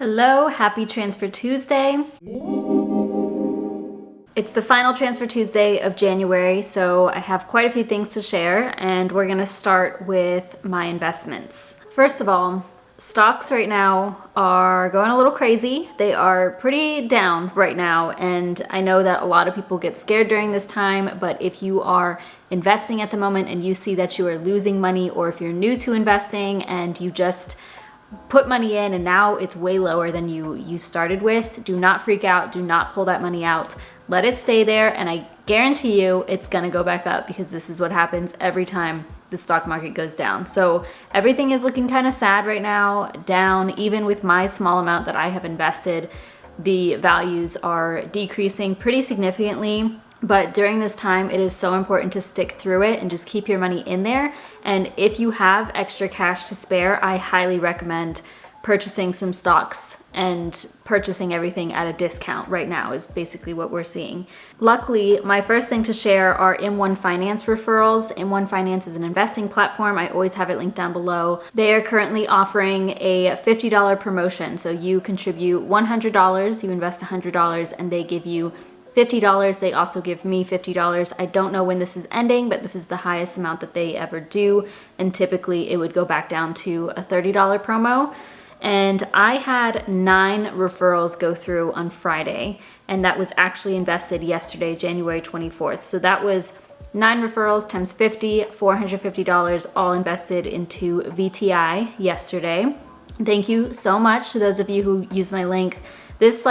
Hello, happy Transfer Tuesday. It's the final Transfer Tuesday of January, so I have quite a few things to share, and we're gonna start with my investments. First of all, stocks right now are going a little crazy. They are pretty down right now, and I know that a lot of people get scared during this time, but if you are investing at the moment and you see that you are losing money, or if you're new to investing and you just put money in and now it's way lower than you started with, do not freak out. Do not pull that money out. Let it stay there, and I guarantee you it's gonna go back up, because this is what happens every time the stock market goes down. So everything is looking kind of sad right now, down. Even with my small amount that I have invested, the values are decreasing pretty significantly. But during this time, it is so important to stick through it and just keep your money in there. And if you have extra cash to spare, I highly recommend purchasing some stocks and purchasing everything at a discount right now is basically what we're seeing. Luckily, my first thing to share are M1 Finance referrals. M1 Finance is an investing platform. I always have it linked down below. They are currently offering a $50 promotion. So you contribute $100, you invest $100, and they give you $50. They also give me $50. I don't know when this is ending, but this is the highest amount that they ever do. And typically it would go back down to a $30 promo. And I had 9 referrals go through on Friday, and that was actually invested yesterday, January 24th. So that was 9 referrals times 50, $450, all invested into VTI yesterday. Thank you so much to those of you who use my link. This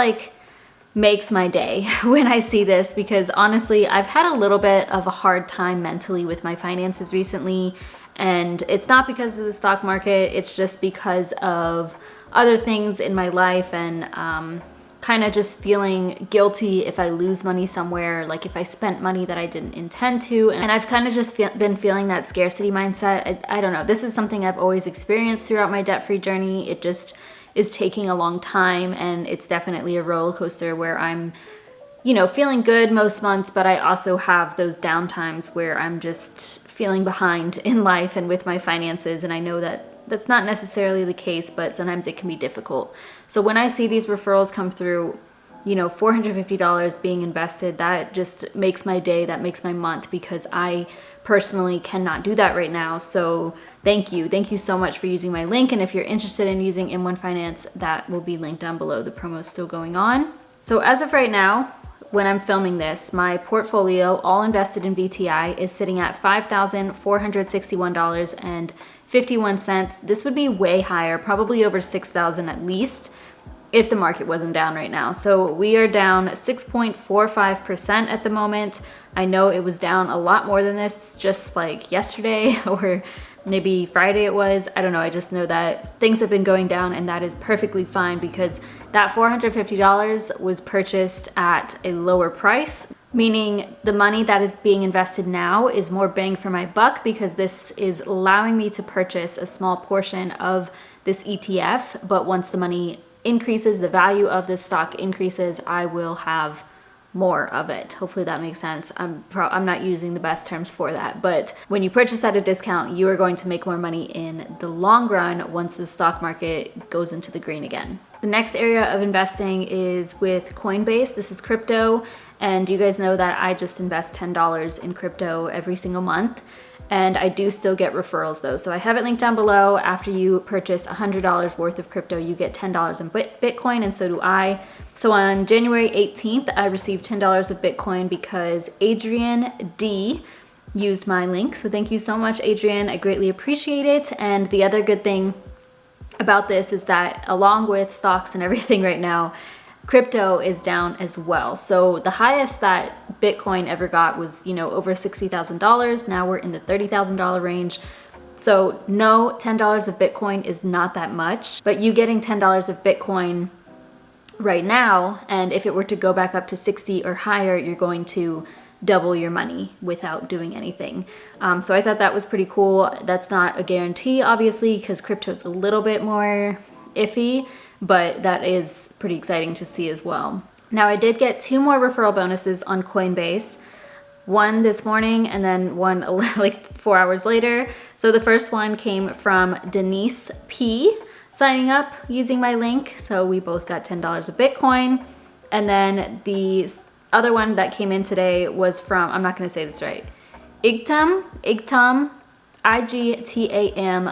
makes my day when I see this, because honestly, I've had a little bit of a hard time mentally with my finances recently. And it's not because of the stock market, it's just because of other things in my life, and kind of just feeling guilty if I lose money somewhere, like if I spent money that I didn't intend to. And I've kind of just been feeling that scarcity mindset. I don't know, this is something I've always experienced throughout my debt-free journey. It just is taking a long time, and it's definitely a roller coaster where I'm feeling good most months, but I also have those down times where I'm just feeling behind in life and with my finances. And I know that that's not necessarily the case, but sometimes it can be difficult. So when I see these referrals come through, $450 being invested, that just makes my day, that makes my month, because I personally cannot do that right now. So thank you so much for using my link. And if you're interested in using M1 Finance, that will be linked down below. The promo is still going on. So as of right now, when I'm filming this, my portfolio, all invested in VTI, is sitting at $5,461.51. This would be way higher, probably over $6,000 at least, if the market wasn't down right now. So we are down 6.45% at the moment. I know it was down a lot more than this just like yesterday or maybe Friday it was. I don't know. I just know that things have been going down, and that is perfectly fine, because that $450 was purchased at a lower price, meaning the money that is being invested now is more bang for my buck, because this is allowing me to purchase a small portion of this ETF. But once the money increases, the value of this stock increases, I will have more of it. Hopefully that makes sense. I'm not using the best terms for that, but when you purchase at a discount, you are going to make more money in the long run once the stock market goes into the green again. The next area of investing is with Coinbase. This is crypto, and you guys know that I just invest $10 in crypto every single month. And I do still get referrals though. So I have it linked down below. After you purchase $100 worth of crypto, you get $10 in Bitcoin, and so do I. So on January 18th, I received $10 of Bitcoin because Adrian D used my link. So thank you so much, Adrian. I greatly appreciate it. And the other good thing about this is that along with stocks and everything right now, crypto is down as well. So the highest that Bitcoin ever got was, over $60,000. Now we're in the $30,000 range. So no, $10 of Bitcoin is not that much, but you getting $10 of Bitcoin right now, and if it were to go back up to 60 or higher, you're going to double your money without doing anything. So I thought that was pretty cool. That's not a guarantee, obviously, because crypto is a little bit more iffy, but that is pretty exciting to see as well. Now I did get 2 more referral bonuses on Coinbase. One this morning and then one like 4 hours later. So the first one came from Denise P. signing up using my link. So we both got $10 of Bitcoin. And then the other one that came in today was from, I'm not going to say this right, Igtam, Igtam,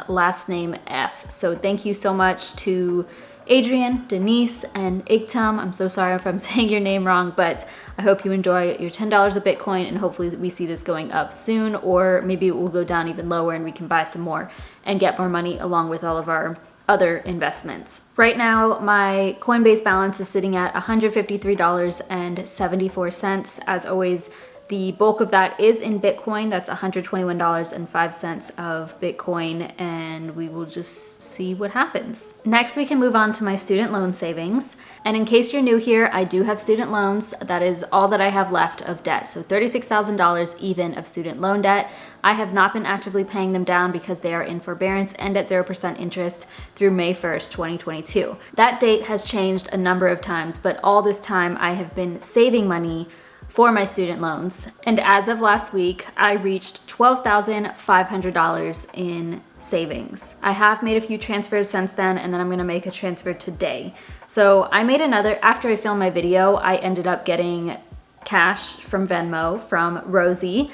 last name F. So thank you so much to Adrian, Denise, and Igtam. I'm so sorry if I'm saying your name wrong, but I hope you enjoy your $10 of Bitcoin, and hopefully we see this going up soon, or maybe it will go down even lower and we can buy some more and get more money along with all of our other investments. Right now, my Coinbase balance is sitting at $153.74. As always, the bulk of that is in Bitcoin. That's $121.05 of Bitcoin, and we will just see what happens. Next, we can move on to my student loan savings. And in case you're new here, I do have student loans. That is all that I have left of debt. So $36,000 even of student loan debt. I have not been actively paying them down because they are in forbearance and at 0% interest through May 1st, 2022. That date has changed a number of times, but all this time I have been saving money for my student loans. And as of last week, I reached $12,500 in savings. I have made a few transfers since then, and then I'm gonna make a transfer today. So I made another, after I filmed my video, I ended up getting cash from Venmo from Rosie.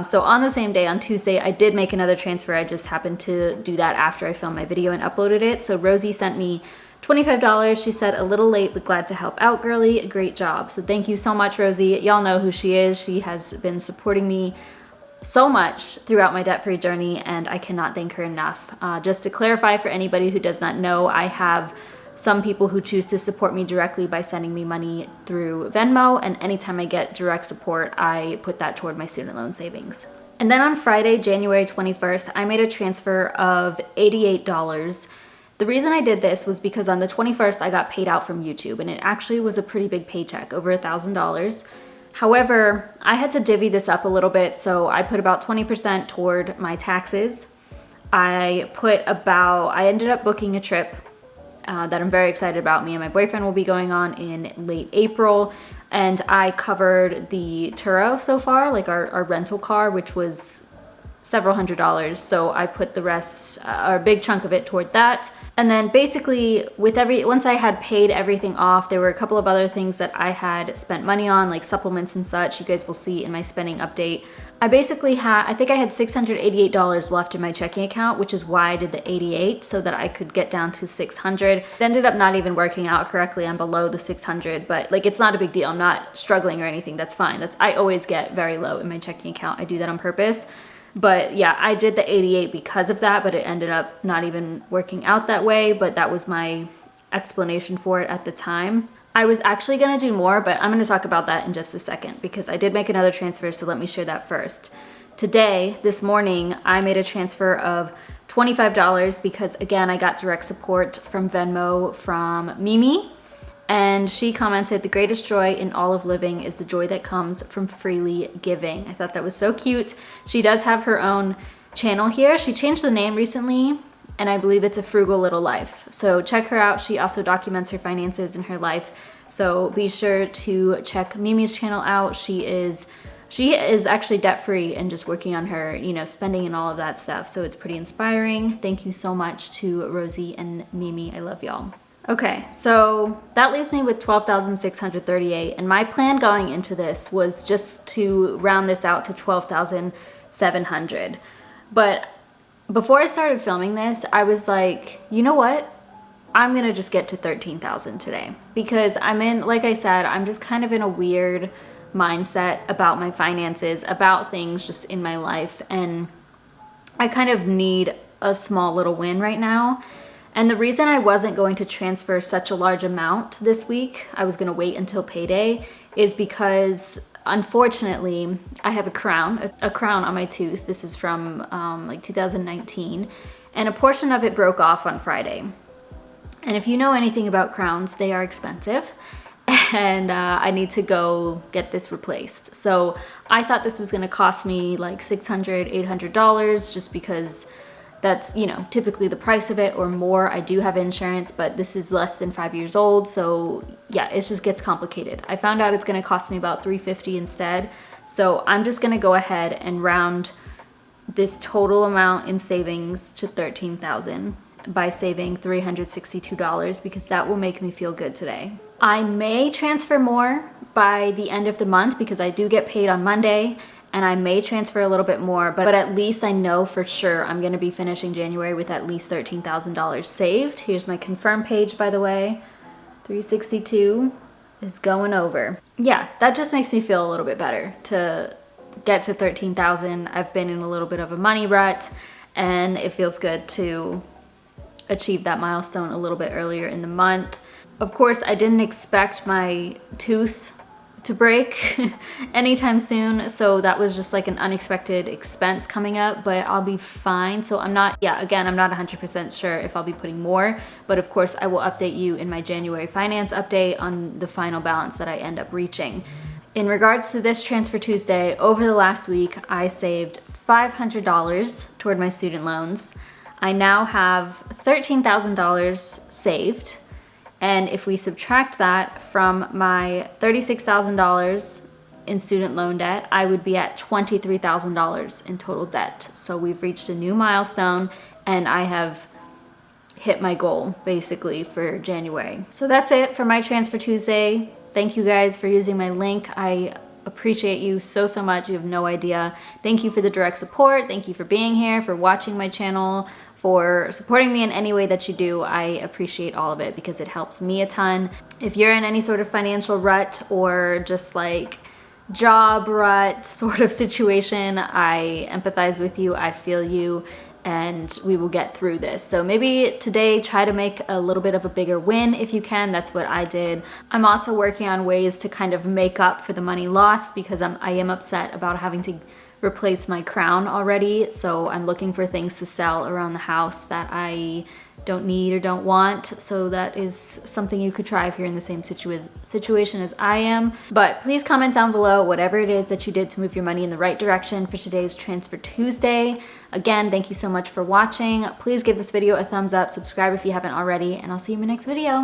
So on the same day, on Tuesday, I did make another transfer. I just happened to do that after I filmed my video and uploaded it. So Rosie sent me $25. She said, "A little late, but glad to help out, girly. Great job." So thank you so much, Rosie. Y'all know who she is. She has been supporting me so much throughout my debt-free journey, and I cannot thank her enough. Just to clarify for anybody who does not know, I have some people who choose to support me directly by sending me money through Venmo, and anytime I get direct support, I put that toward my student loan savings. And then on Friday, January 21st, I made a transfer of $88. The reason I did this was because on the 21st, I got paid out from YouTube, and it actually was a pretty big paycheck, over $1,000. However, I had to divvy this up a little bit, so I put about 20% toward my taxes. I ended up booking a trip that I'm very excited about. Me and my boyfriend will be going on in late April, and I covered the Turo so far, like our rental car, which was several $100s. So I put the rest, or a big chunk of it, toward that. And then basically once I had paid everything off, there were a couple of other things that I had spent money on, like supplements and such. You guys will see in my spending update. I think I had $688 left in my checking account, which is why I did the 88, so that I could get down to 600. It ended up not even working out correctly. I'm below the 600, but like, it's not a big deal. I'm not struggling or anything. That's fine. I always get very low in my checking account. I do that on purpose. But yeah, I did the 88 because of that, but it ended up not even working out that way. But that was my explanation for it at the time. I was actually gonna do more, but I'm gonna talk about that in just a second because I did make another transfer, so let me share that first. Today, this morning, I made a transfer of $25 because again, I got direct support from Venmo from Mimi. And she commented, "The greatest joy in all of living is the joy that comes from freely giving." I thought that was so cute. She does have her own channel here. She changed the name recently, and I believe it's A Frugal Little Life. So check her out. She also documents her finances and her life. So be sure to check Mimi's channel out. She is actually debt-free and just working on her, spending and all of that stuff. So it's pretty inspiring. Thank you so much to Rosie and Mimi. I love y'all. Okay, so that leaves me with $12,638, and my plan going into this was just to round this out to $12,700. But before I started filming this, I was like, you know what? I'm gonna just get to 13,000 today because like I said, I'm just kind of in a weird mindset about my finances, about things just in my life, and I kind of need a small little win right now. And the reason I wasn't going to transfer such a large amount this week, I was gonna wait until payday, is because unfortunately I have a crown on my tooth. This is from like 2019, and a portion of it broke off on Friday. And if you know anything about crowns, they are expensive, and I need to go get this replaced. So I thought this was gonna cost me like $600, $800 just because that's, typically the price of it or more. I do have insurance, but this is less than 5 years old. So yeah, it just gets complicated. I found out it's gonna cost me about $350 instead. So I'm just gonna go ahead and round this total amount in savings to 13,000. by saving $362 because that will make me feel good today. I may transfer more by the end of the month because I do get paid on Monday, and I may transfer a little bit more, but at least I know for sure I'm gonna be finishing January with at least $13,000 saved. Here's my confirm page, by the way. 362 is going over. Yeah, that just makes me feel a little bit better to get to 13,000. I've been in a little bit of a money rut, and it feels good to achieve that milestone a little bit earlier in the month. Of course, I didn't expect my tooth to break anytime soon, so that was just like an unexpected expense coming up, but I'll be fine. So I'm not 100% sure if I'll be putting more, but of course I will update you in my January finance update on the final balance that I end up reaching. In regards to this Transfer Tuesday, over the last week, I saved $500 toward my student loans. I now have $13,000 saved. And if we subtract that from my $36,000 in student loan debt, I would be at $23,000 in total debt. So we've reached a new milestone, and I have hit my goal basically for January. So that's it for my Transfer Tuesday. Thank you guys for using my link. I appreciate you so much. You have no idea. Thank you for the direct support. Thank you for being here, for watching my channel, for supporting me in any way that you do. I appreciate all of it because it helps me a ton. If you're in any sort of financial rut or just like job rut sort of situation, I empathize with you, I feel you, and we will get through this. So maybe today try to make a little bit of a bigger win if you can. That's what I did. I'm also working on ways to kind of make up for the money lost because I am upset about having to replace my crown already. So I'm looking for things to sell around the house that I don't need or don't want. So that is something you could try if you're in the same situation as I am. But please comment down below whatever it is that you did to move your money in the right direction for today's Transfer Tuesday. Again, thank you so much for watching. Please give this video a thumbs up, subscribe if you haven't already, and I'll see you in my next video.